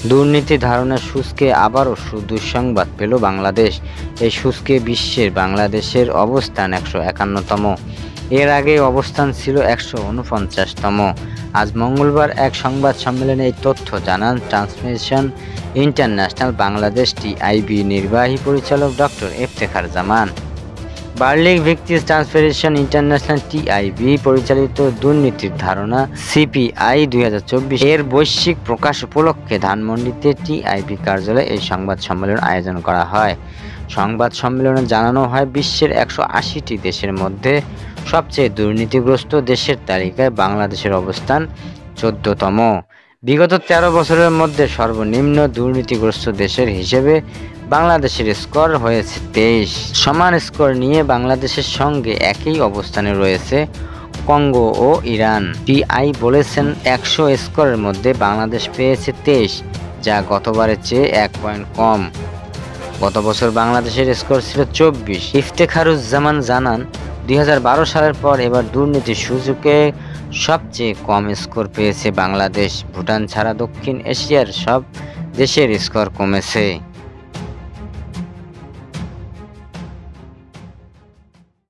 দুর্নীতি ধারণার সূচকে আবারও দুঃসংবাদ পেল বাংলাদেশ। এই সূচকে বিশ্বের বাংলাদেশের অবস্থান 151তম। এর আগে অবস্থান ছিল 149তম। আজ মঙ্গলবার এক সংবাদ সম্মেলনে এই তথ্য জানান ট্রান্সফরমেশন ইন্টারন্যাশনাল বাংলাদেশ টিআইবি নির্বাহী পরিচালক ডক্টর ইফতেখার জামান। বার্লিক ভিত্তিক ট্রান্সফরমেশন ইন্টারন্যাশনাল টিআইবি পরিচালিত দুর্নীতির ধারণা সিপিআই 2024 এর বৈশ্বিক প্রকাশ উপলক্ষে ধানমন্ডিতে টিআইবি কার্যালয়ে এই সংবাদ সম্মেলন আয়োজন করা হয়। সংবাদ সম্মেলনে জানানো হয়, বিশ্বের 180টি দেশের মধ্যে সবচেয়ে দুর্নীতিগ্রস্ত দেশের তালিকায় বাংলাদেশের অবস্থান 14তম। বিগত 13 বছরের মধ্যে সর্বনিম্ন দুর্নীতিগ্রস্ত দেশের হিসেবে বাংলাদেশের স্কোর হয়েছে 23। সমান স্কোর নিয়ে বাংলাদেশের সঙ্গে একই অবস্থানে রয়েছে কঙ্গো ও ইরান। টিআই বলেছেন, 100 স্কোরের মধ্যে বাংলাদেশ পেয়েছে 23, যা গতবারের চেয়ে 1 পয়েন্ট কম। গত বছর বাংলাদেশের স্কোর ছিল 24। ইফতেখারুজ্জামান জানান, 2012 সালের পর এবার দুর্নীতির সূচকে সবচেয়ে কম স্কোর পেয়েছে বাংলাদেশ। ভুটান ছাড়া দক্ষিণ এশিয়ার সব দেশের স্কোর কমেছে।